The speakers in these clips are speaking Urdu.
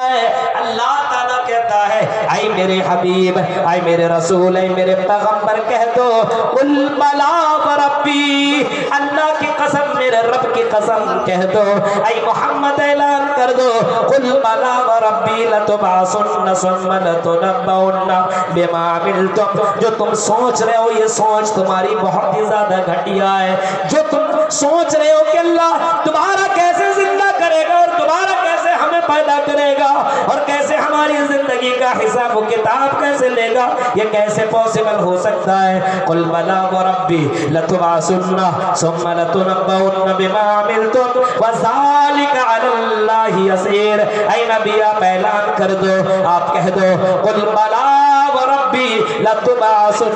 اللہ تعالیٰ کہتا ہے اے میرے حبیب، اے میرے رسول، اے میرے پیغمبر کہہ دو قل بلا وربی، اللہ کی قسم، میرے رب کی قسم کہہ دو، اے محمد اعلان کر دو قل بلا وربی لتبعثن ثم لتنبؤن بما عملتم، جو تم سوچ رہے ہو یہ سوچ تمہاری بہت ہی زیادہ گھٹیا ہے، جو تم سوچ رہے ہو کہ اللہ دوبارہ کیسے زندہ کرے گا اور دوبارہ کیسے ہمیں پیدا کرے گا اور کیسے ہماری زندگی کا حساب و کتاب کیسے لے گا، یہ کیسے پاسبل ہو سکتا ہے؟ قل بلا وربی لتبعثن ثم لتنبؤن بما عملتم وذلك على الله يسير، اے نبی آپ اعلان کر دو، آپ کہہ دو قل بلا وربی لتبعثن،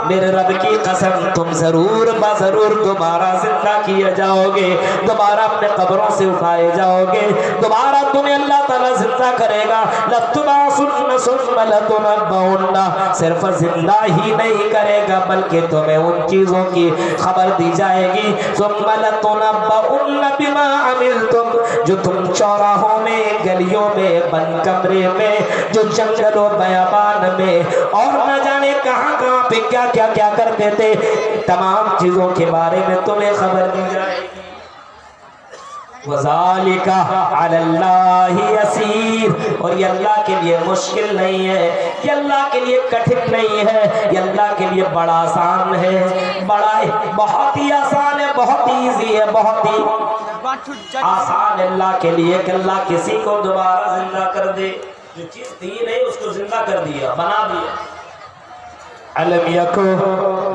میرے رب کی قسم تم ضرور بضرور دوبارہ زندہ کیے جاؤ گے، دوبارہ اپنے قبروں سے اٹھائے جاؤ گے، دوبارہ تمہیں اللہ تعالیٰ زندہ کرے گا، لتبعثن ثم لتنبؤن، صرف زندہ ہی نہیں کرے گا بلکہ تمہیں ان چیزوں کی خبر دی جائے گی، ثم لتنبؤن بما عملتم، جو تم چوراہوں میں، گلیوں میں، بند کمرے میں، جو جنگل و بیابان میں اور نہ جانے کہاں کہاں پہ کیا کیا کیا کرتے تھے، تمام چیزوں کے بارے میں تمہیں خبر دی جائے گی۔ وَذَلِكَ عَلَى اللَّهِ يَسِيرٌ، اور یہ اللہ کے لیے مشکل نہیں ہے، یہ اللہ کے لیے کٹھن نہیں ہے، یہ اللہ کے لیے بڑا آسان ہے، بہت ہی آسان ہے، بہت ایزی ہے، بہت ہی آسان ہے اللہ کے لیے کہ اللہ کسی کو دوبارہ زندہ کر دے، جو چیز تھی نہیں اس کو زندہ کر دیا، بنا دیا۔ أَلَمْ يَكُنْ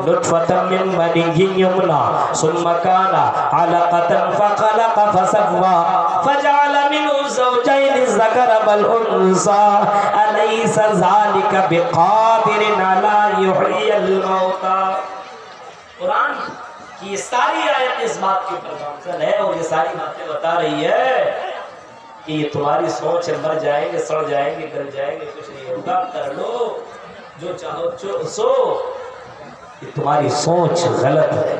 نُطْفَةً مِّن مَّنِيٍّ يُمْنَىٰ ثُمَّ كَانَ عَلَقَةً فَخَلَقَ فَسَوَّىٰ فَجَعَلَ مِنْهُ الزَّوْجَيْنِ الذَّكَرَ وَالْأُنثَىٰ أَلَيْسَ ذَٰلِكَ بِقَادِرٍ عَلَىٰ يُحْيِيَ الْمَوْتَىٰ، قرآن کی یہ ساری آیت اس بات کے اوپر گامزن ہے اور یہ ساری باتیں بتا رہی ہے کہ یہ تمہاری سوچ ہے، مر جائیں گے، سڑ جائیں گے، گل جائیں گے، کچھ نہیں ہوگا، کر لو جو چاہو سو، یہ تمہاری سوچ غلط ہے،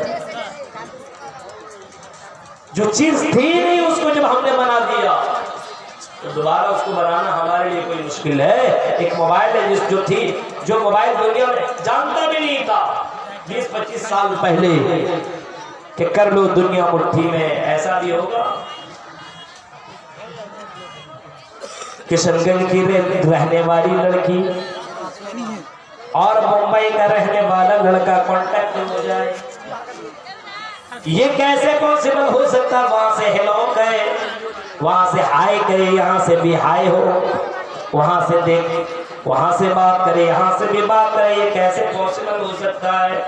جو چیز تھی نہیں اس کو جب ہم نے بنا دیا تو دوبارہ اس کو بنانا ہمارے لیے کوئی مشکل ہے۔ ایک موبائل ہے جو موبائل دنیا میں جانتا بھی نہیں تھا 20-25 سال پہلے کہ کر لو دنیا مٹھی میں، ایسا بھی ہوگا؟ کشن گنج کی رہنے والی لڑکی اور ممبئی کا رہنے والا لڑکا کانٹیکٹ ہو جائے، یہ کیسے پاسبل ہو سکتا؟ وہاں سے ہیلو گئے، وہاں سے ہائے گئے، یہاں سے بھی ہائے ہو، وہاں سے دیکھ، وہاں سے بات کرے، یہاں سے بھی بات کرے، یہ کیسے پاسبل ہو سکتا ہے؟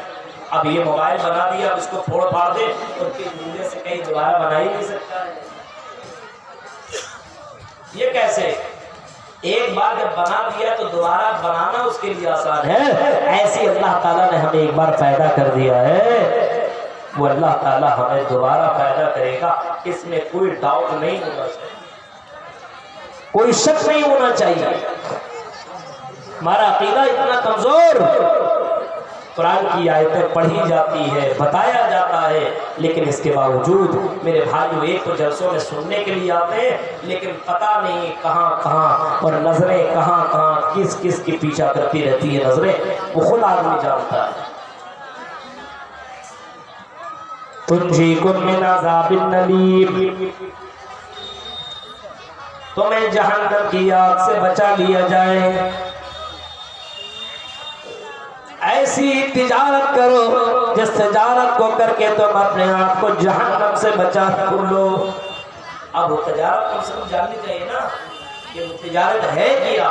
اب یہ موبائل بنا دیا، اب اس کو پھوڑ پھاڑ دے اور پھر زندگی سے کہیں دوبارہ بنا ہی نہیں سکتا ہے، یہ کیسے؟ ایک بار جب بنا دیا تو دوبارہ بنانا اس کے لیے آسان ہے، ایسی اللہ تعالیٰ نے ہمیں ایک بار پیدا کر دیا ہے، وہ اللہ تعالیٰ ہمیں دوبارہ پیدا کرے گا، اس میں کوئی ڈاؤٹ نہیں ہونا چاہیے، کوئی شک نہیں ہونا چاہیے۔ ہمارا عقیدہ اتنا کمزور، قرآن کی آیتیں پڑھی جاتی ہے، بتایا جاتا ہے، لیکن اس کے باوجود میرے بھائیو ایک تو جلسوں میں سننے کے لیے آتے ہیں لیکن پتہ نہیں کہاں کہاں اور نظریں کہاں کہاں کس کس کی پیچھا کرتی رہتی ہے نظریں، وہ خود آدمی جانتا ہے۔ تنجیکم من عذاب النلیم، تمہیں جہنم کی آگ سے بچا لیا جائے، ایسی تجارت کرو جس تجارت کو کر کے تم اپنے آپ کو جہنم سے بچا لو۔ اب وہ تجارت کم سے کم جاننی چاہیے نا کہ وہ تجارت ہے کیا،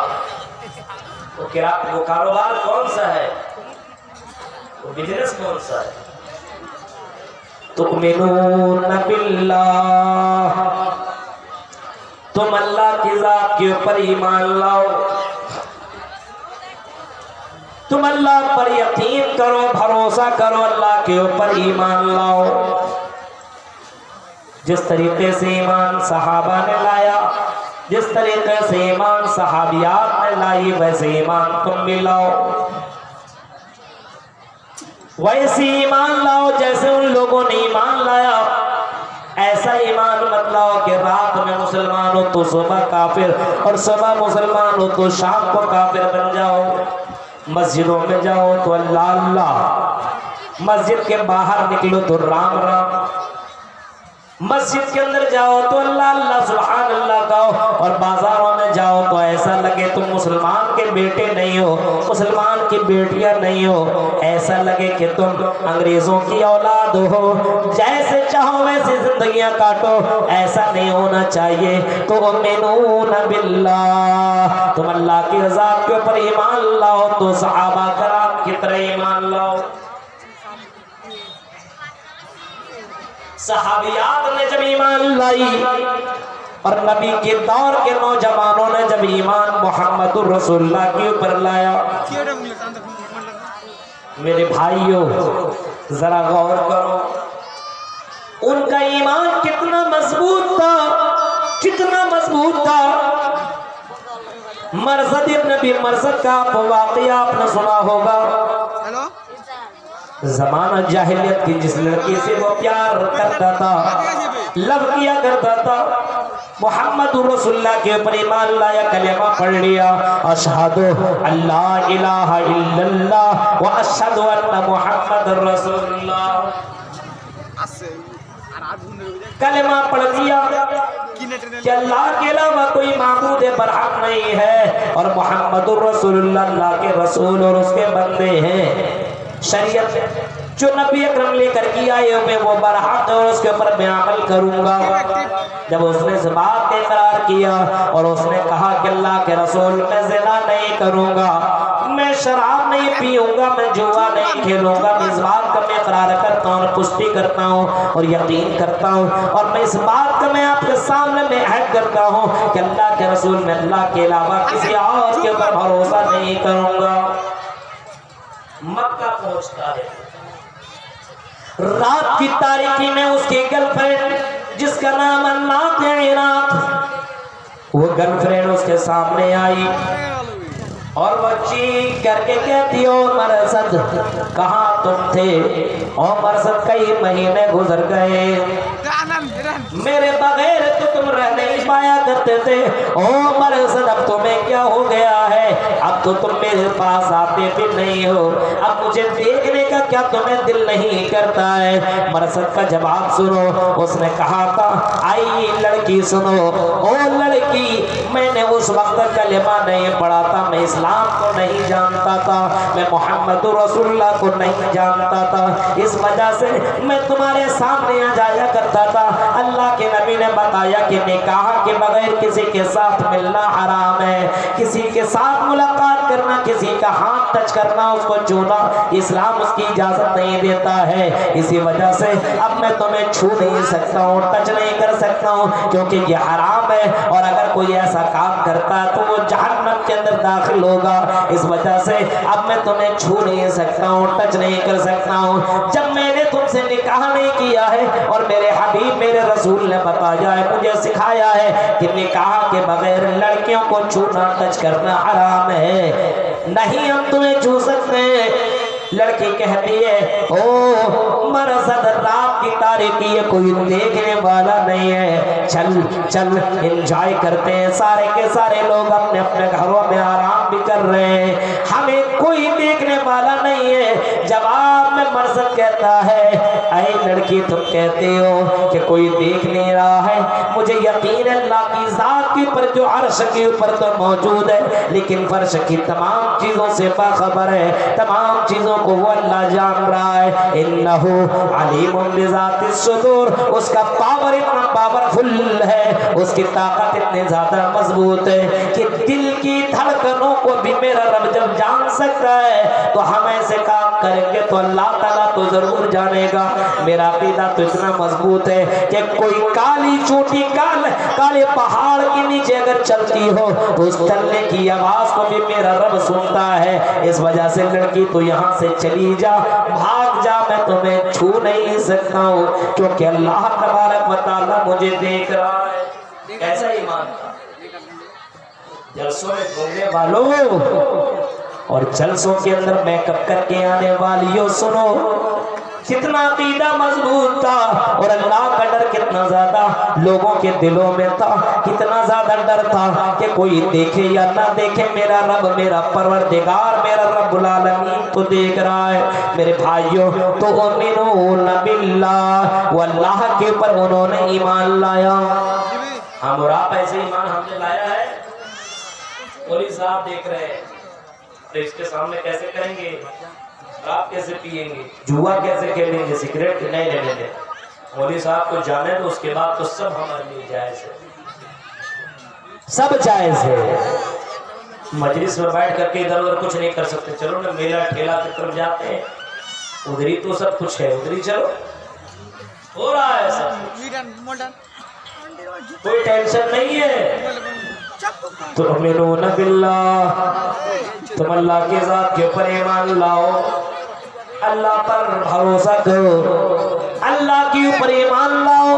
وہ کاروبار کون سا ہے، وہ بزنس کون سا ہے۔ تؤمنون باللہ، تم اللہ کی ذات کے اوپر ایمان لاؤ، تم اللہ پر یقین کرو، بھروسہ کرو، اللہ کے اوپر ایمان لاؤ، جس طریقے سے ایمان صحابہ نے لایا، جس طریقے سے ایمان صحابیات نے لائی، ویسے ایمان تم بھی لاؤ، ویسے ایمان لاؤ جیسے ان لوگوں نے ایمان لایا۔ ایسا ایمان مت لاؤ کہ رات میں مسلمان ہو تو صبح کافر اور صبح مسلمان ہو تو شام کو کافر بن جاؤ۔ مسجدوں میں جاؤ تو اللہ اللہ، مسجد کے باہر نکلو تو رام رام، مسجد کے اندر جاؤ تو اللہ اللہ سبحان اللہ کہو، اور بازاروں میں جاؤ تو ایسا لگے تم مسلمان کے بیٹے نہیں ہو، مسلمان کی بیٹیاں نہیں ہو، ایسا لگے کہ تم انگریزوں کی اولاد ہو، جیسے چاہو ویسے زندگیاں کاٹو، ایسا نہیں ہونا چاہیے۔ تو تؤمنون باللہ، تم اللہ کی ذات کے اوپر ایمان لاؤ تو صحابہ کرام کی طرح ایمان لاؤ۔ صحابیات نے جب ایمان لائی اور نبی کے دور کے نوجوانوں نے جب ایمان محمد الرسول اللہ کے اوپر لایا، میرے بھائیوں ذرا غور کرو، ان کا ایمان کتنا مضبوط تھا، کتنا مضبوط تھا۔ مرثد ابن مرثد کا واقعہ آپ نے سنا ہوگا، زمانہ جاہلیت کی جس لڑکی سے وہ پیار کرتا تھا، لو کیا کرتا تھا، محمد رسول اللہ کے اوپر ایمان لایا، کلمہ پڑھ لیا، اشہد اللہ الہ الا اللہ و اشہد ان محمد رسول اللہ، کلمہ پڑھ دیا کہ اللہ کے علاوہ کوئی معبود برحق نہیں ہے اور محمد رسول اللہ اللہ کے رسول اور اس کے بندے ہیں۔ شریعت جو نبی اکرم لے کر کی آئے میں وہ برحق اور اس کے اوپر میں عمل کروں گا۔ جب اس نے اس بات کا اقرار کیا اور اس نے کہا کہ اللہ کے رسول میں زنا نہیں کروں گا، میں شراب نہیں پیوں گا، میں جوا نہیں کھیلوں گا، میں اس بات کا میں اقرار کرتا ہوں اور پشتی کرتا ہوں اور یقین کرتا ہوں، اور میں اس بات کا میں آپ کے سامنے میں عہد کرتا ہوں کہ اللہ کے رسول میں اللہ کے علاوہ کسی اور کے اوپر بھروسہ نہیں کروں گا۔ مکہ پہنچتا ہے، رات کی تاریکی میں اس کی گرل فرینڈ جس کا نام اللہ عراق، وہ گرل فرینڈ اس کے سامنے آئی اور وہ چیخ کر کے کہتی او مرثد کہاں تم تھے؟ او مرثد کئی مہینے گزر گئے، میرے بغیر تو تم رہ نہیں پایا کرتے تھے، او مرثد اب تمہیں کیا ہو گیا ہے؟ اب تو تم میرے پاس آتے بھی نہیں ہو، اب مجھے دیکھنے کا کیا تمہیں دل نہیں کرتا ہے؟ مرثد کا جواب سنو، اس نے کہا تھا آئی لڑکی سنو، او لڑکی میں نے اس وقت کلمہ نہیں پڑھا تھا، میں اسلام کو نہیں جانتا تھا، میں محمد رسول اللہ کو نہیں جانتا تھا، اس وجہ سے میں تمہارے سامنے آ جایا کرتا تھا۔ اللہ کے نبی نے بتایا کہ نکاح کے بغیر کسی کے ساتھ ملنا حرام ہے، کسی کے ساتھ ملاقات کرنا، کسی کا ہاتھ ٹچ کرنا، اس کو چھونا اسلام اس کی اجازت نہیں دیتا ہے۔ اسی وجہ سے اب میں تمہیں چھو نہیں سکتا ہوں، ٹچ نہیں کر سکتا ہوں، کیونکہ یہ حرام ہے، اور اگر کوئی ایسا کام کرتا ہے تو وہ جہنم کے اندر داخل ہوگا۔ اس وجہ سے اب میں تمہیں چھو نہیں سکتا ہوں، ٹچ نہیں کر سکتا ہوں۔ جب میں نے تم سے نکاح نہیں کیا ہے اور میرے حبیب میرے رسول نے بتایا ہے، مجھے سکھایا ہے کہ نکاح کے بغیر لڑکیوں کو چھونا ٹچ کرنا حرام ہے، نہیں ہم تمہیں چھو سکتے ہیں۔ لڑکی کہتی ہے او مرثد رات کی تاریکی ہے، کوئی دیکھنے والا نہیں ہے، چل چل انجوائے کرتے ہیں، سارے کے سارے لوگ اپنے اپنے گھروں میں آرام بھی کر رہے ہیں، ہمیں کوئی دیکھنے والا نہیں ہے۔ جواب میں مرثد کہتا ہے اے لڑکی تم کہتے ہو کہ کوئی دیکھ نہیں رہا ہے، مجھے یقین اللہ کی ذات کے اوپر جو عرش کے اوپر تو موجود ہے لیکن فرش کی تمام چیزوں سے باخبر ہے، تمام چیزوں کو وہ اللہ جان رہا ہے۔ انہو علیم بذات الصدور، اس کا پاور اتنا پاورفل ہے، اس کی طاقت اتنی زیادہ مضبوط ہے کہ دل کی دھڑکنوں کو بھی میرا رب جب جان سکتا ہے تو ہم ایسے کام کریں گے تو اللہ تعالیٰ تو ضرور جانے گا۔ میرا عقیدہ تو اتنا مضبوط ہے کہ کوئی کالی چوٹی کالے پہاڑ کے نیچے اگر چلتی ہو تو اس چلنے کی آواز کو بھی میرا رب سنتا ہے۔ اس وجہ سے لڑکی تو یہاں سے چلی جا، بھاگ جا، میں تمہیں چھو نہیں سکتا ہوں کیونکہ اللہ تبارک و تعالیٰ مجھے دیکھ رہا ہے۔ کیسا ایمان تھا؟ جلسوں میں گھومنے والوں اور جلسوں کے اندر میک اپ کر کے آنے والیوں سنو، کتنا عقیدہ مضبوط تھا اور اللہ کا ڈر کتنا زیادہ لوگوں کے دلوں میں تھا، کتنا زیادہ ڈر تھا کہ کوئی دیکھے یا نہ دیکھے، میرا رب، میرا پروردگار، میرا رب العالمین تو دیکھ رہا ہے۔ میرے بھائیوں، تو تؤمنون باللہ، وہ اللہ کے اوپر انہوں نے ایمان لایا۔ ہم اور آپ ایسے ایمان ہم نے لایا ہے؟ مولوی صاحب دیکھ رہے ہیں، اس کے سامنے کیسے کریں گے، شراب کیسے پیئیں گے، جوا کیسے کھیلیں گے، سگریٹ نہیں لینے دیں۔ مولوی صاحب کو جانے تو اس کے بعد تو سب ہمارے لیے جائز ہے، سب جائز ہے۔ مجلس میں بیٹھ کر کے ادھر ادھر کچھ نہیں کر سکتے، چلو نا میلہ ٹھیلا کی طرف جاتے ہیں، ادھری تو سب کچھ ہے، ادھری چلو، ہو رہا ہے سب، کوئی ٹینشن نہیں ہے۔ تؤمنون باللہ، تم اللہ کی ذات کے اوپر ایمان لاؤ، اللہ پر بھروسہ کرو، اللہ کے اوپر ایمان لاؤ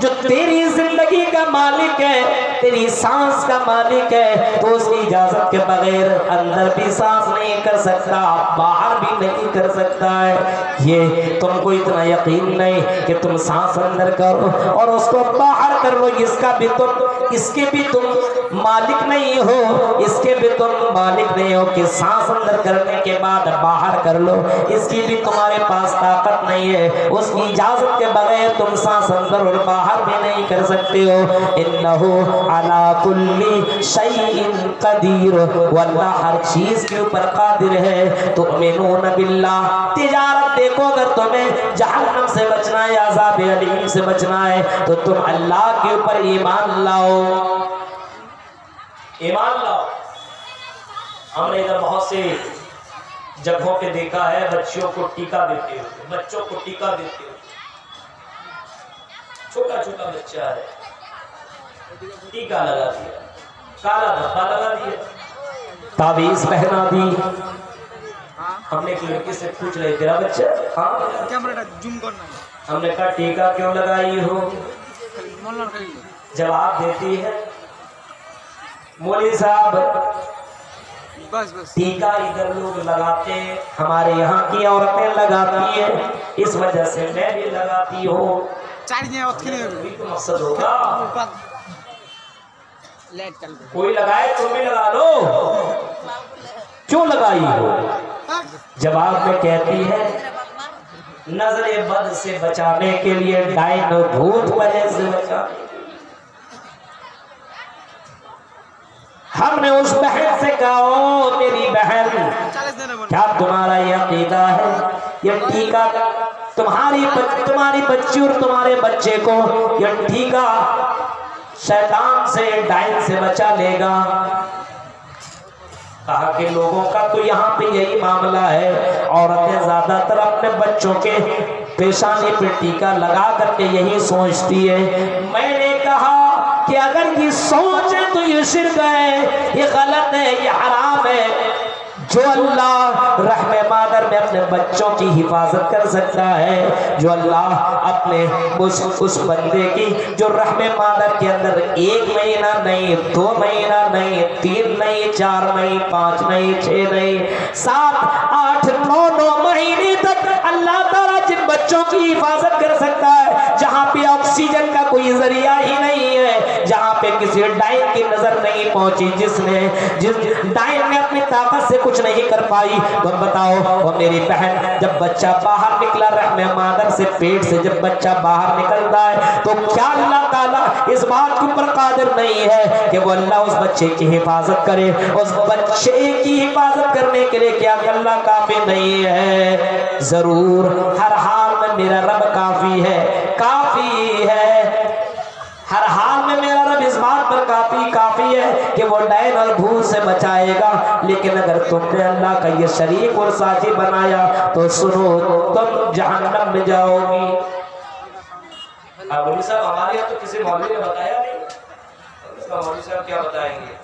جو تیری زندگی کا مالک ہے، تیری سانس کا مالک ہے، تو اس کی اجازت کے بغیر اندر بھی سانس نہیں کر سکتا، باہر بھی نہیں کر سکتا ہے۔ یہ تم کو اتنا یقین نہیں کہ تم سانس اندر کرو اور اس کو باہر کر لو، اس کے بھی تم مالک نہیں ہو، اس کے بھی تم مالک نہیں ہو کہ سانس اندر کرنے کے بعد باہر کر لو، اس کی بھی تمہارے پاس طاقت نہیں ہے، اس کی اجازت کے بغیر تم سانس اندر اور باہر بھی نہیں کر سکتے ہو۔ انہو علی کل شیء قدیر، واللہ ہر چیز کے اوپر قادر ہے۔ تؤمنون باللہ، تجارت دیکھو، اگر تمہیں جہنم سے بچنا ہے، عذاب علیم سے بچنا ہے، تو تم اللہ کے اوپر ایمان لاؤ، ایمان لاؤ۔ ہم نے ادھر بہت سے جگہوں پہ دیکھا ہے بچوں کو ٹیکا دیتے ہوئے، بچوں کو ٹیکا دیتے ہوئے، چھوٹا چھوٹا بچہ ہے، ٹیکا لگا دیا، کالا دھبا لگا دیا، تعویذ پہنا دی۔ ہم نے ایک لڑکی سے پوچھ رہے تیرا بچہ؟ ہاں۔ ہم نے کہا ٹیکا کیوں لگائی ہو؟ جواب دیتی ہے مولوی صاحب ٹیکا ادھر لوگ لگاتے ہیں، ہمارے یہاں کی عورتیں لگاتی ہیں، اس وجہ سے میں بھی لگاتی ہوں۔ تو مقصد ہوگا کوئی لگائے تم بھی لگا لو، کیوں لگائی ہو؟ جواب میں کہتی ہے نظر بد سے بچانے کے لیے، ڈائن و بھوت وجہ سے بچانے۔ ہم نے اس بہن سے کہا او میری بہن، کیا تمہارا یہ عقیدہ ہے یہ ٹھیکا تمہاری بچی اور تمہارے بچے کو یہ ٹھیکا شیطان سے، ڈائن سے بچا لے گا؟ کہا کہ لوگوں کا تو یہاں پہ یہی معاملہ ہے، عورتیں زیادہ تر اپنے بچوں کے پیشانی پہ ٹیکا لگا کر کے یہی سوچتی ہے۔ میں نے کہا کہ اگر یہ سوچ ہے تو یہ شرک ہے، یہ غلط ہے، یہ حرام ہے۔ جو اللہ رحم مادر میں اپنے بچوں کی حفاظت کر سکتا ہے، جو اللہ اپنے اس بندے کی جو رحم مادر کے اندر 1 مہینہ نہیں، 2 مہینہ نہیں، 3 نہیں، 4 نہیں، 5 نہیں، 6 نہیں، 7 8 9 مہینے تک اللہ تعالیٰ جن بچوں کی حفاظت کر سکتا ہے، جہاں پہ آکسیجن کا کوئی ذریعہ ہی نہیں ہے، جہاں پہ کسی ڈائن کی نظر نہیں پہنچی، جس ڈائن نے اپنی طاقت سے کچھ نہیں کر پائی، تو بتاؤ وہ میری بہن جب بچہ باہر نکلا رحم مادر سے، پیٹ سے جب بچہ باہر نکلتا ہے، تو کیا اللہ تعالیٰ اس بات کے اوپر قادر نہیں ہے کہ وہ اللہ اس بچے کی حفاظت کرے؟ اس بچے کی حفاظت کرنے کے لیے کیا اللہ کافی نہیں ہے؟ ضرور، ہر حال میں میرا رب کافی ہے، کافی ہے، ہر حال میں میرا رب اس بات پر کافی ہے کہ وہ ڈائن اور بھوت سے بچائے گا۔ لیکن اگر تم نے اللہ کا یہ شریک اور ساتھی بنایا تو سنو، تم جہنم میں جاؤ گی۔ مولوی صاحب ہمارے یہاں تو کسی مولوی نے بتایا نہیں، مولوی صاحب کیا بتائیں گے؟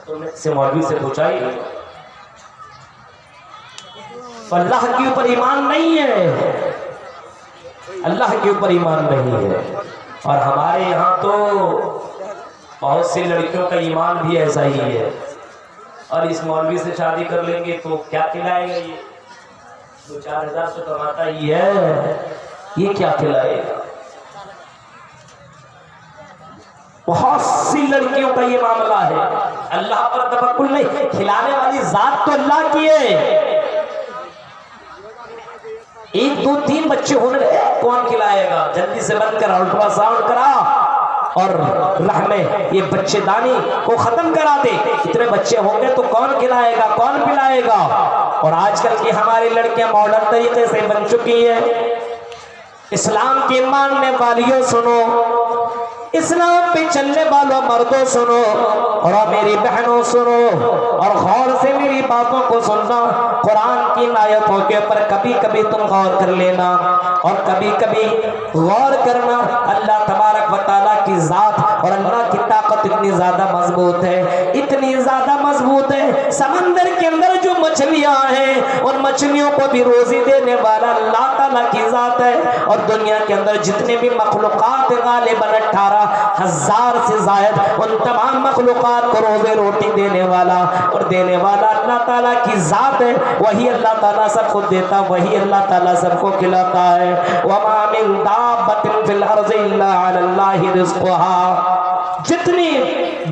تم نے کسی مولوی سے پوچھا ہی نہیں۔ اللہ کے اوپر ایمان نہیں ہے، اللہ کے اوپر ایمان نہیں ہے۔ اور ہمارے یہاں تو بہت سی لڑکیوں کا ایمان بھی ایسا ہی ہے، اور اس مولوی سے شادی کر لیں گے تو کیا کھلائے گا؟ یہ 2-4 ہزار سے کماتا ہی ہے، یہ کیا کھلائے گا؟ بہت سی لڑکیوں کا یہ معاملہ ہے، اللہ پر توکل نہیں، کھلانے والی ذات تو اللہ کی ہے۔ 1-2-3 بچے ہونے لگے، کون کھلائے گا؟ جلدی سے بند کرا، الٹرا ساؤنڈ کرا اور رحم یہ بچے دانی کو ختم کرا دے۔ اتنے بچے ہوں گے تو کون کھلائے گا، کون پلائے گا؟ اور آج کل کی ہماری لڑکیاں ماڈرن طریقے سے بن چکی ہیں۔ اسلام کی ماننے والیوں سنو، اسلام پہ چلنے والوں مردوں سنو، اور میری بہنوں سنو، اور غور سے میری باتوں کو سننا۔ قرآن کی آیتوں کے اوپر کبھی کبھی تم غور کر لینا، اور کبھی کبھی غور کرنا۔ اللہ تبارک و تعالیٰ کی ذات اور اللہ کی طاقت اتنی زیادہ مضبوط ہے، اتنی زیادہ مضبوط ہے۔ سمندر کے اندر جو مچھلیاں ہیں، ان مچھلیوں کو بھی روزی دینے والا اللہ تعالیٰ کی ذات ہے۔ اور دنیا کے اندر جتنے بھی مخلوقات غالباً 18,000 سے زائد، ان تمام مخلوقات کو روزی روٹی دینے والا اور دینے والا اللہ تعالیٰ کی ذات ہے۔ وہی اللہ تعالیٰ سب کو دیتا، وہی اللہ تعالیٰ سب کو کھلاتا ہے۔ وَمَا مِن دَابَّةٍ فِي الْأَرْضِ إِلَّا عَلَى اللَّهِ رِزْقُهَا۔ جتنی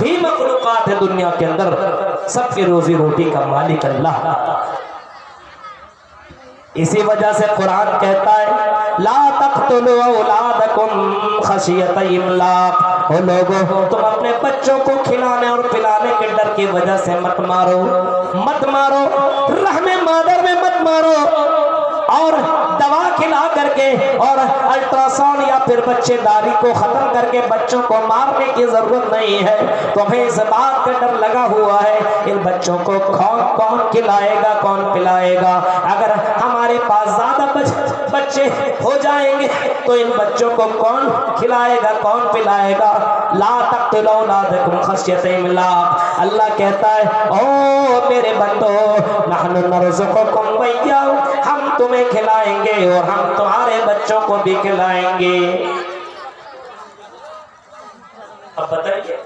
بھی مخلوقات ہے دنیا کے اندر، سب کی روزی روٹی کا مالک اللہ۔ اسی وجہ سے قرآن کہتا ہے لا تقتلوا اولادکم خشیۃ املاق۔ او لوگوں، تم اپنے بچوں کو کھلانے اور پلانے کے ڈر کی وجہ سے مت مارو، مت مارو، رحم مادر میں مت مارو، اور دوا کھلا کر کے اور الٹرا ساؤنڈ یا پھر بچے داری کو ختم کر کے بچوں کو مارنے کی ضرورت نہیں ہے۔ تمہیں اس بات کا ڈر لگا ہوا ہے ان بچوں کو کون کھلائے گا، کون پلائے گا۔ اگر ہمارے پاس زیادہ بچے ہو جائیں گے تو ان بچوں کو کون کھلائے گا، کون پلائے گا؟ لا تقتلوا اولادکم خشیۃ املاق۔ اللہ کہتا ہے او میرے بندو نحن نرزقکم وایاہم، ہم تمہیں کھلائیں گے اور ہم تمہارے بچوں کو بھی کھلائیں گے۔ اب بتائیے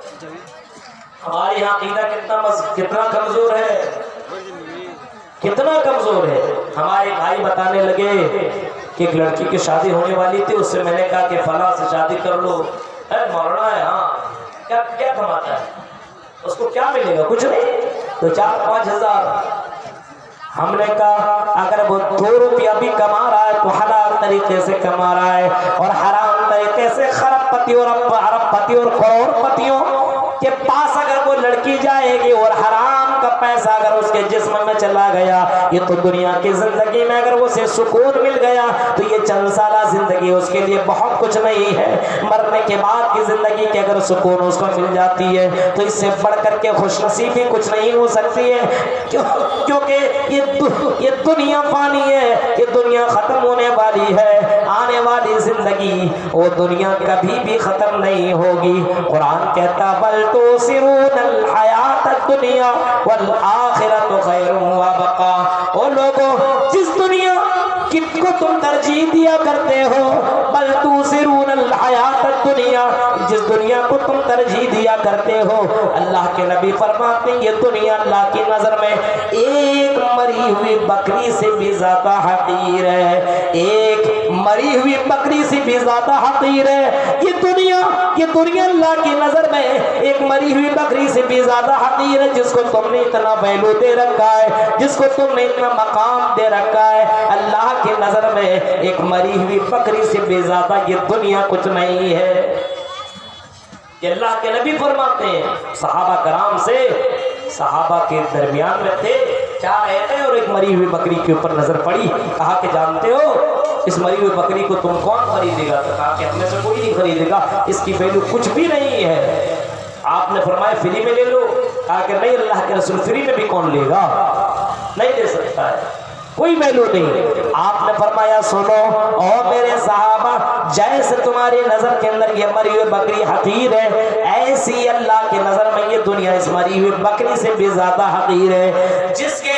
ہمارے یہاں عقیدہ کتنا کمزور ہے، کتنا کمزور ہے۔ ہمارے بھائی بتانے لگے کہ ایک لڑکی کی شادی ہونے والی تھی، اس سے میں نے کہا کہ فلاں سے شادی کر لو۔ مولانا ہے، ہاں کیا کماتا ہے، اس کو کیا ملے گا؟ کچھ نہیں، تو 4-5 ہزار۔ ہم نے کہا اگر وہ 2 روپیہ بھی کما رہا ہے تو حلال طریقے سے کما رہا ہے، اور حرام طریقے سے خراب پتی اور ارب پتی اور کروڑ پتیوں کے پاس اگر وہ لڑکی جائے گی اور حرام کا پیسہ اگر اس کے جسم میں چلا گیا، یہ تو دنیا کی زندگی میں اگر اسے سکون مل گیا تو یہ چند سالہ زندگی اس کے لیے بہت کچھ نہیں ہے۔ مرنے کے بعد کی زندگی کے اگر سکون اس کو مل جاتی ہے تو اس سے بڑھ کر کے خوش نصیبی کچھ نہیں ہو سکتی ہے، کیونکہ یہ دنیا فانی ہے، یہ دنیا ختم ہونے والی ہے۔ آنے والی زندگی وہ دنیا کبھی بھی ختم نہیں ہوگی۔ قرآن کہتا بل تؤثرون الحیات الدنیا والآخرۃ خیر وابقا۔ او لوگوں، جس دنیا کو تم ترجیح دیا کرتے ہو، بل تؤثرون الحیات الدنیا، جس دنیا کو تم ترجیح دیا کرتے ہو، اللہ کے نبی فرماتے ہیں یہ دنیا اللہ کی نظر میں ایک مری ہوئی بکری سے بھی زیادہ حقیر ہے، ایک مری ہوئی بکری سے بھی زیادہ حقیر ہے۔ یہ دنیا اللہ کی نظر میں ایک مری ہوئی بکری سے بھی زیادہ حقیر ہے۔ جس کو تم نے اتنا ویلو دے رکھا ہے، جس کو تم نے اتنا مقام دے رکھا ہے، اللہ کی نظر میں ایک مری ہوئی بکری سے بھی زیادہ یہ دنیا کچھ نہیں ہے۔ کہ اللہ کے نبی فرماتے ہیں صحابہ کرام سے، صحابہ کے درمیان میں تھے، چار ایتے اور ایک مری ہوئی بکری کے اوپر نظر پڑی، کہا کہ جانتے ہو اس مری ہوئی بکری کو تم کون خریدے گا؟ تو کہا کہ ہم میں سے کوئی نہیں خریدے گا، اس کی ویلو کچھ بھی نہیں ہے۔ آپ نے فرمایا فری میں لے لو، کہا کہ نہیں اللہ کے رسول فری میں بھی کون لے گا، نہیں دے سکتا ہے، کوئی ویلو نہیں۔ آپ نے فرمایا سنو اور میرے صحابہ، جیسے تمہاری نظر کے اندر یہ مری ہوئی بکری حقیر ہے، ایسی اللہ کی نظر میں یہ دنیا اس مری ہوئی بکری سے بھی زیادہ حقیر ہے۔ جس کے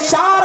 4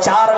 4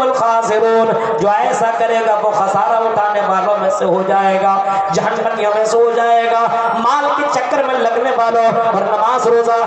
هم الخاسرون. جو ایسا کرے گا وہ خسارہ اٹھانے والوں میں سے ہو جائے گا, جہنمیوں میں سے ہو جائے گا. مال کے چکر میں لگنے والوں اور نماز روزہ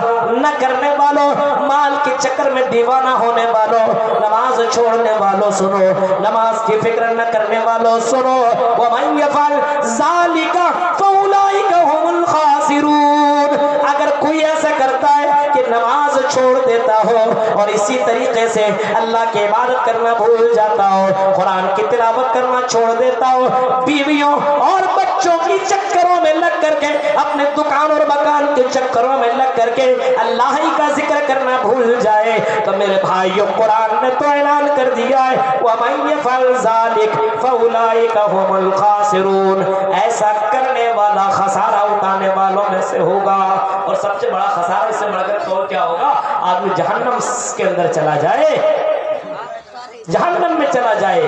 نہ کرنے والوں, مال کے چکر میں دیوانہ ہونے والوں, نماز چھوڑنے والوں سنو, نماز کی فکر نہ کرنے والوں سنو. وَمَنْ يَفْعَلْ ذَلِكَ فَأُولَٰئِكَ هُمُ الْخَاسِرُونَ. اگر کوئی ایسا کرتا ہے کہ نماز چھوڑ دیتا ہو اور اسی طریقے سے اللہ کی عبادت کرنا بھول جاتا ہو, قرآن کی تلاوت کرنا چھوڑ دیتا ہو, بیویوں اور بچوں کی چکروں میں لگ کر کے, اپنے دکان اور مکان کے چکروں میں لگ کر کے اللہ ہی کا ذکر کرنا بھول جائے, تو میرے بھائیوں قرآن نے تو اعلان کر دیا ہے وَمَنْ يَفْعَلْ ذَلِكَ فَأُولَٰئِكَ هُمُ الْخَاسِرُونَ. ایسا کرنے والا خسارہ اٹھانے والوں میں سے ہوگا. اور سب سے بڑا خسارہ اس سے بڑھ کر تو کیا ہوگا؟ آدمی جہنم کے اندر چلا جائے, جہنم میں چلا جائے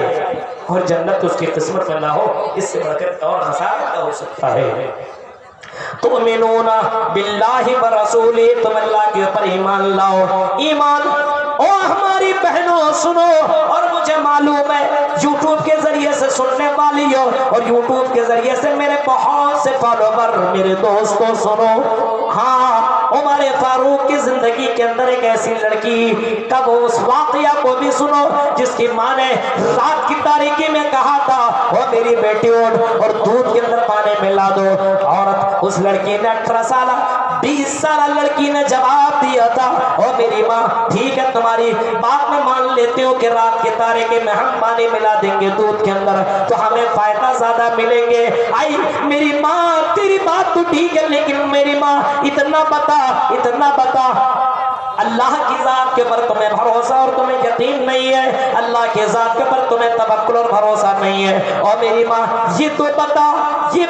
اور جنت اس کی قسمت میں نہ ہو. اس سے بڑھ کر اور خسارہ کیا ہو سکتا ہے؟ تؤمنون باللہ ورسولہ, تم اللہ کے اوپر ایمان لاؤ. ایمان او ہماری بہنوں سنو, اور مجھے معلوم ہے یوٹیوب کے ذریعے سے سننے والی ہو اور یوٹیوب کے ذریعے سے میرے بہت سے فالوور, میرے دوستوں سنو. ہاں, عمر فاروق کی زندگی کے اندر ایک ایسی لڑکی کا وہ اس واقعہ کو بھی سنو جس کی ماں نے رات کی تاریکی میں کہا تھا وہ میری بیٹی اٹھ اور دودھ کے اندر پانی ملا دو. عورت اس لڑکی نے 18 سالہ 20 سالہ لڑکی نے جواب دیا تھا او میری ماں ٹھیک ہے تمہاری بات میں مان لیتے ہو کہ رات کے تاریکی میں ہم پانی ملا دیں گے دودھ کے اندر تو ہمیں فائدہ زیادہ ملیں گے. آئی میری ماں تیری بات تو ٹھیک ہے, لیکن میری ماں اتنا بتا اللہ کی ذات کے پر تمہیں بھروسہ اور تمہیں یقین نہیں ہے, اللہ کی ذات کے پر تمہیں توکل اور بھروسہ نہیں ہے. اور میری ماں یہ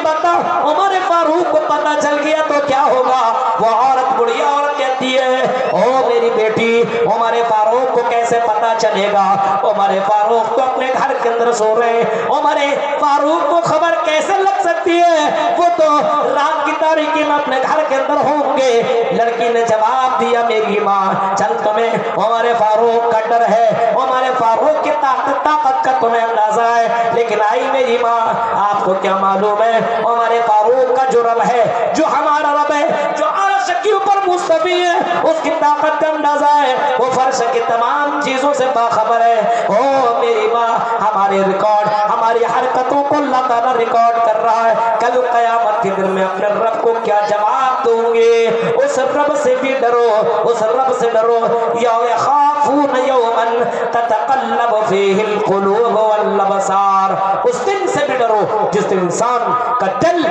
بتا عمر فاروق کو پتہ چل گیا تو کیا ہوگا؟ وہ عورت بڑھیا عورت کہتی ہے او میری بیٹی عمر فاروق کو کیسے پتہ چلے گا؟ عمر فاروق تو اپنے گھر کے اندر سو رہے, عمر فاروق کو خبر کیسے لگ سکتی ہے؟ وہ تو رات کی تاریکی میں اپنے گھر کے اندر ہوں گے. لڑکی نے جواب دیا میری ماں چل تمہیں عمر فاروق کا ڈر ہے, عمر فاروق کی طاقت کا تمہیں اندازہ ہے, لیکن آئی میری ماں آپ کو کیا معلوم ہے عمر فاروق کا جو رب ہے, جو ہمارا رب ہے, جو عرش کے اوپر مستوی ہے, اس کی طاقت کا اندازہ ہے, وہ فرش کی تمام چیزوں سے باخبر ہے. او میری ماں ہمارے ریکارڈ ہماری حرکتوں کو اللہ تعالیٰ ریکارڈ کر رہا ہے. کل قیامت کے دن میں اپنے رب کو کیا جواب دوں گے؟ اس رب سے بھی ڈرو, اس رب سے ڈرو. یخافون یوما تتقلب فیہ القلوب والابصار, اس دن سے بھی ڈرو جس دن انسان کا دل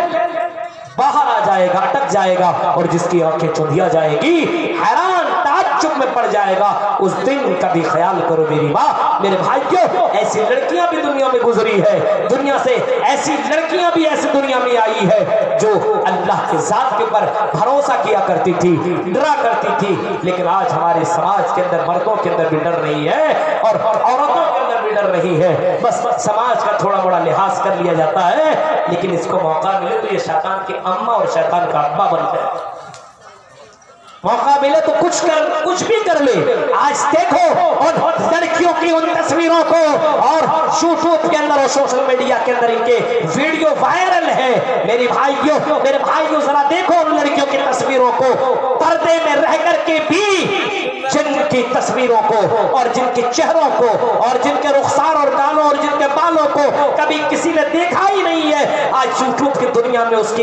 باہر آ جائے گا, اٹک جائے گا, اور جس کی آنکھیں چندیا جائے گی, حیران تعجب میں پڑ جائے گا. اس دن کا بھی خیال کرو میری ماں. میرے بھائیوں ایسی لڑکیاں بھی دنیا میں گزری ہے, دنیا سے ایسی لڑکیاں بھی ایسی دنیا میں آئی ہے جو اللہ کے ذات کے اوپر بھروسہ کیا کرتی تھی, ڈرا کرتی تھی, لیکن آج ہمارے سماج کے اندر مردوں کے اندر بھی ڈر رہی ہے اور عورتوں کے اندر بھی ڈر رہی ہے. بس سماج کا تھوڑا بڑا لحاظ کر لیا جاتا ہے, لیکن اس کو موقع ملے تو یہ شیطان کی اماں اور شیطان کا ابا بن جائے. موقع ملے تو کچھ بھی کر لے. آج دیکھو اور لڑکیوں کی ان تصویروں کو اور یوٹیوب کے اندر اور سوشل میڈیا کے اندر ان کے ویڈیو وائرل ہے. میرے بھائیوں ذرا دیکھو ان لڑکیوں کی تصویروں کو, پردے میں رہ کر کے بھی جن کی تصویروں کو اور جن کے چہروں کو اور جن کے رخسار اور گالوں اور جن کے بالوں کو کبھی کسی نے دیکھا ہی نہیں ہے, آج یوٹیوب کی دنیا میں اس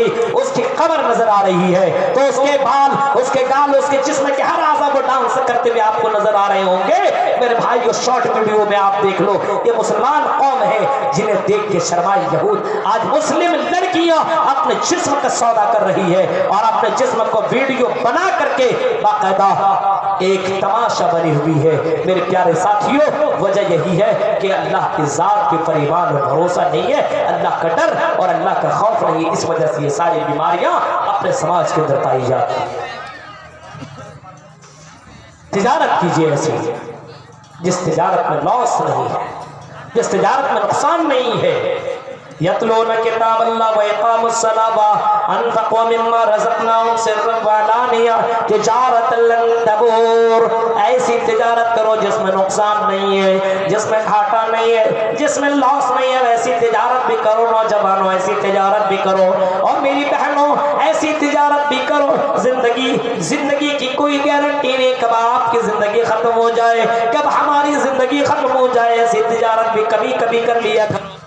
کی قبر نظر آ رہی ہے. تو اس کے بال, اس کے گال, اس کے جسم کے ہر اعضاء کو ڈانس کرتے ہوئے آپ کو نظر آ رہے ہوں گے. میرے بھائیو شارٹ ویڈیو میں آپ دیکھ لو, یہ مسلمان قوم ہے جنہیں دیکھ کے شرمائے یہود. آج مسلم لڑکیاں اپنے جسم کا سودا کر رہی ہے اور اپنے جسم کو ویڈیو بنا کر کے باقاعدہ ایک تماشا بنی ہوئی ہے. میرے پیارے ساتھیوں وجہ یہی ہے کہ اللہ کی ذات کے پر ایمان اور بھروسہ نہیں ہے, اللہ کا ڈر اور اللہ کا خوف نہیں. اس وجہ سے یہ ساری بیماریاں اپنے سماج کے اندر پائی جاتی ہیں. تجارت کیجئے ایسی جس تجارت میں لاس نہیں ہے, جس تجارت میں نقصان نہیں ہے. یتلون کتاب اللہ و اقاموا الصلاۃ وانفقوا مما رزقناهم سرا وعلانیہ الدنیا تجارت لن تبور، ایسی تجارت کرو جس میں نقصان نہیں ہے، جس میں گھاٹا نہیں ہے، جس میں لاس نہیں ہے، ویسی تجارت بھی کرو نوجوانوں، ایسی تجارت بھی کرو، اور میری بہنوں ایسی تجارت بھی کرو۔ زندگی کی کوئی گارنٹی نہیں کب آپ کی زندگی ختم ہو جائے، کب ہماری زندگی ختم ہو جائے، ایسی تجارت بھی کبھی کبھی کر لیا کرو۔